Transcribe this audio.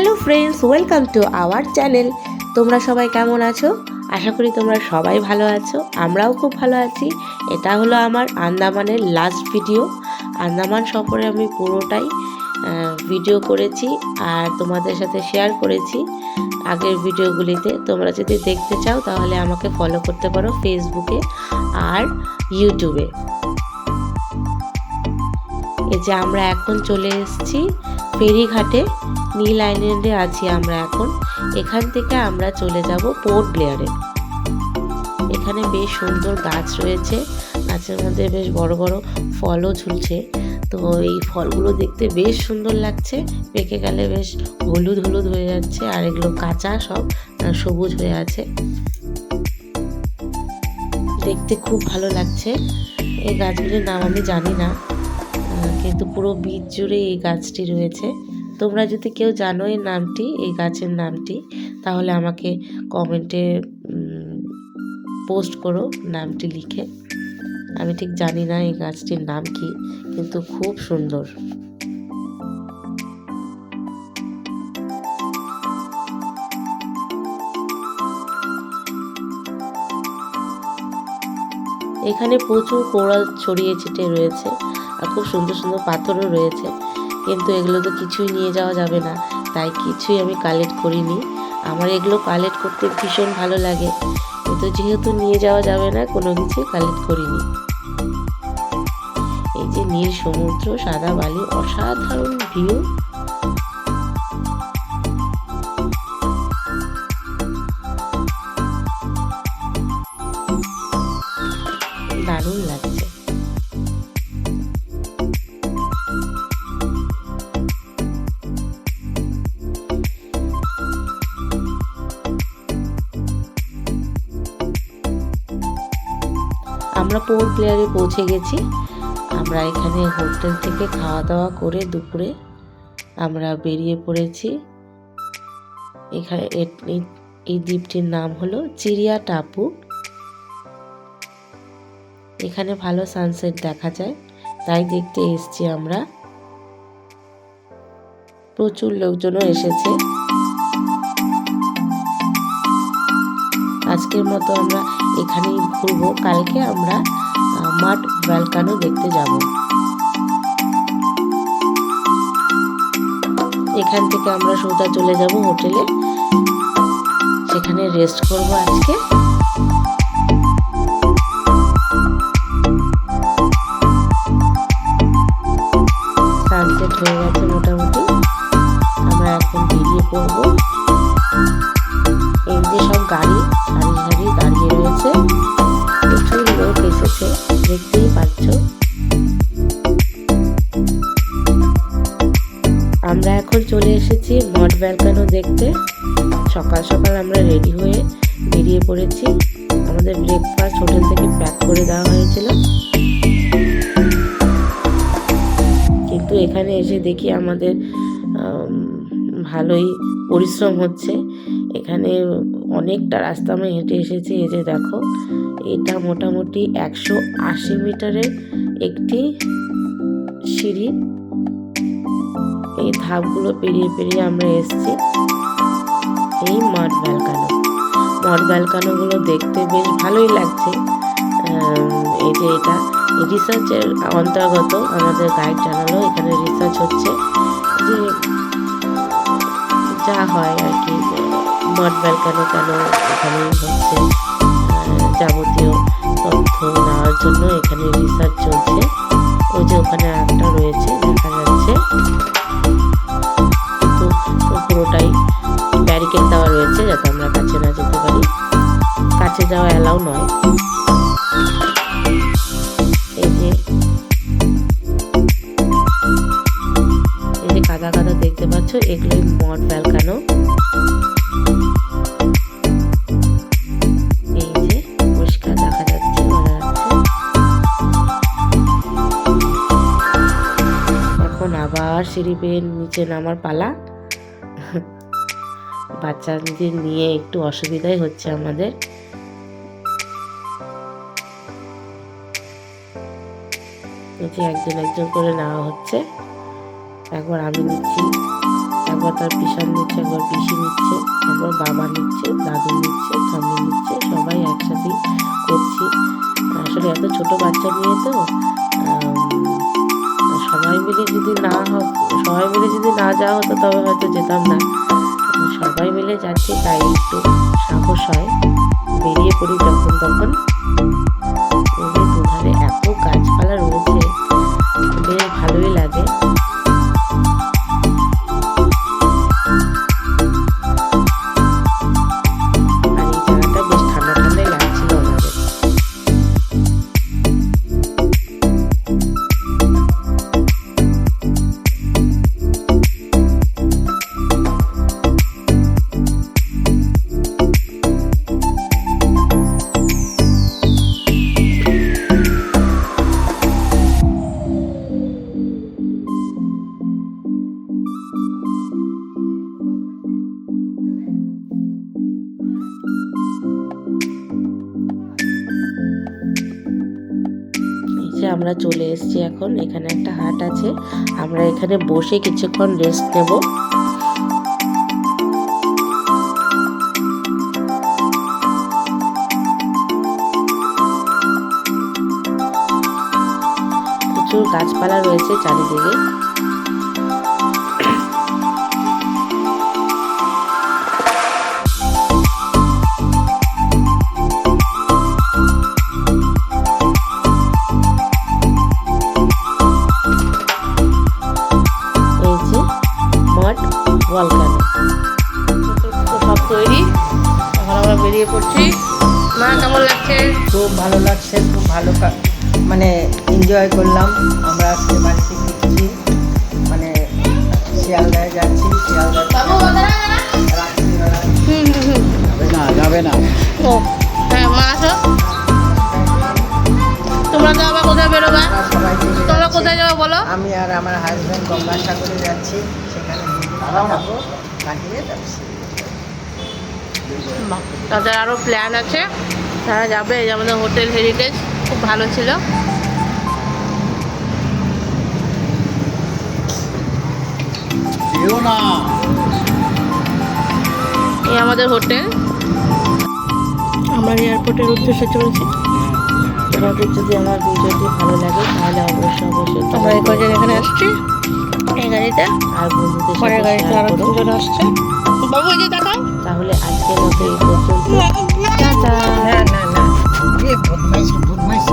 Hello friends, welcome to our channel. তোমরা সবাই কেমন আছো? আশা করি তোমরা সবাই ভালো আছো। আমরাও খুব ভালো আছি। এটা হলো আমার আন্দামানের লাস্ট ভিডিও। আন্দামান সফরে আমি পুরোটাই ভিডিও করেছি আর তোমাদের সাথে শেয়ার করেছি আগের ভিডিওগুলিতে। তোমরা যদি দেখতে চাও তাহলে আমাকে ফলো করতে পারো ফেসবুকে আর ইউটিউবে। এই যে আমরা এখন চলে এসেছি ফেরিঘাটে, নীল আইল্যান্ডে আছি আমরা এখন। এখান থেকে আমরা চলে যাব পোর্ট ব্লেয়ারে। এখানে বেশ সুন্দর গাছ রয়েছে, গাছের মধ্যে বেশ বড় বড় ফলও ঝুলছে। তো এই ফলগুলো দেখতে বেশ সুন্দর লাগছে, পেকে গেলে বেশ হলুদ হলুদ হয়ে যাচ্ছে, আর এগুলো কাঁচা সব সবুজ হয়ে আছে, দেখতে খুব ভালো লাগছে। এই গাছগুলির নাম আমি জানি না, কিন্তু পুরো বীজ জুড়ে এই গাছটি রয়েছে। তোমরা যদি কেউ জানো এই নামটি, এই গাছের নামটি, তাহলে আমাকে কমেন্টে পোস্ট করো নামটি লিখে। আমি ঠিক জানি না এই গাছটির নাম কি, কিন্তু খুব সুন্দর। এখানে প্রচুর কোরাল ছড়িয়ে ছিটিয়ে রয়েছে আর খুব সুন্দর সুন্দর পাথরও রয়েছে, কিন্তু এগুলো তো কিছুই নিয়ে যাওয়া যাবে না, তাই কিছুই আমি কালেক্ট করিনি। আমার এগুলো কালেক্ট করতে ভীষণ ভালো লাগে, কিন্তু যেহেতু নিয়ে যাওয়া যাবে না, কোনো কিছুই কালেক্ট করিনি। এই যে নীল সমুদ্র, সাদা বালি, অসাধারণ ভিউ। দারুণ লাগছে। আমরা পোর্ট ব্লেয়ারে পৌঁছে গেছি। আমরা এখানে হোটেল থেকে খাওয়া দাওয়া করে দুপুরে আমরা বেরিয়ে পড়েছি। এখানে এই দ্বীপটির নাম হলো চিরিয়া টাপু। এখানে ভালো সানসেট দেখা যায়, তাই দেখতে এসেছি আমরা। প্রচুর লোকজনও এসেছে। আজকের মতো আমরা এখানেই ঘুরবো, কালকে আমরা মাড ভলকানো দেখতে যাব। এখান থেকে আমরা সোজা চলে যাব হোটেলে, সেখানে রেস্ট করব আজকে। সানসেট হয়ে গেছে মোটামুটি, আমরা এখন বেরিয়ে পড়ব। এই যে সব গাড়ি সারি সারি দাঁড়িয়ে রয়েছে, প্রচুর লোক এসেছে, দেখতেই পাচ্ছ। আমরা এখন চলে এসেছি মাড ভলকানো দেখতে। সকাল সকাল আমরা রেডি হয়ে বেরিয়ে পড়েছি। আমাদের ব্রেকফাস্ট হোটেল থেকে প্যাক করে দেওয়া হয়েছিল, কিন্তু এখানে এসে দেখি আমাদের ভালোই পরিশ্রম হচ্ছে। এখানে অনেকটা রাস্তা আমি হেঁটে এসেছি। এই যে দেখো, এটা মোটামুটি 180 মিটারের একটি সিঁড়ি। এই ধাপগুলো পেরিয়ে পেরিয়ে আমরা এসেছি এই মাড ভলকানো। মাড ভলকানোগুলো দেখতে বেশ ভালোই লাগছে। এই যে এটা রিসার্চের অন্তর্গত, আমাদের গাইড জানালো এখানে রিসার্চ হচ্ছে, যে যা হয় আর কি, মাড ভলকানো কেন এখানে হচ্ছে, যাবতীয় তথ্য নেওয়ার জন্য এখানে রিসার্চ চলছে। ওই যে ওখানে একটা রয়েছে দেখা যাচ্ছে, কিন্তু পুরোটাই ব্যারিকেড দেওয়া রয়েছে যাতে আমরা কাছে না যেতে পারি, কাছে যাওয়া অ্যালাউ নয়। এই যে কাদা কাদা দেখতে পাচ্ছ, এগুলোই মাড ভলকানো। এই যে পরিষ্কার দেখা যাচ্ছে, বোঝা যাচ্ছে। এখন আবার সিঁড়ি বেয়ে নিচে নামার পালা। বাচ্চাদের নিয়ে একটু অসুবিধাই হচ্ছে আমাদের। এই যে একজন একজন করে নেওয়া হচ্ছে। একবার আমি নিচ্ছি, একবার একবার তার পিসার নিচ্ছে, একবার পিসি নিচ্ছে, একবার বাবা নিচ্ছে, দাদু নিচ্ছে, ঠাম্মি নিচ্ছে, সবাই একসাথেই করছি। আসলে এত ছোট বাচ্চা নিয়ে তো সবাই মিলে যদি না যাওয়া হতো তবে হয়তো যেতাম না। সবাই মিলে যাচ্ছি তাই একটু সাহস হয়, বেরিয়ে পড়ি যখন তখন। দুধারে এত গাছপালা রয়েছে, বেশ ভালোই লাগে। আর এই জায়গাটা বেশ ঠান্ডা ঠান্ডাই লাগছিল আমাদের। আমরা চলে এসেছি এখন। এখানে একটা হাট আছে, আমরা এখানে বসে কিছুক্ষণ রেস্ট নেব। প্রচুর গাছপালা রয়েছে চারিদিকে। সব তৈরি, এখন আমরা বেরিয়ে পড়ছি। মা কেমন লাগছে? খুব ভালো লাগছে, খুব ভালো মানে এনজয় করলাম। আমরা আজকে বাড়িতে ফিরছি, মানে শিয়ালদায় যাচ্ছি। যাবে না ও হ্যাঁ, মা আসো। তোমরা তো আবার কোথায় বেরোবা? তোমরা কোথায় যাবো বলো? আমি আর আমার হাজব্যান্ড গঙ্গাসাগরে যাচ্ছি, সেখানে থাকবো, কাটিয়ে যাচ্ছি। তাদের আরও প্ল্যান আছে, তারা যাবে। এই যে আমাদের হোটেল হেরিটেজ, খুব ভালো ছিল। এই আমাদের হোটেল, আমরা এয়ারপোর্টের উদ্দেশ্যে চলছি। তোমাদের যদি আমার ভিডিওটি ভালো লাগে তাহলে অবশ্যই আমরা এই কজন এখানে আসছি এই গাড়িতে, আর বন্ধুদের সাথে গাড়িতে আরো দুজন আসছে। বাবু এই যে দেখাও। তাহলে আজকের মতো এই পর্যন্ত, টাটা। না না না, বদমাইশ।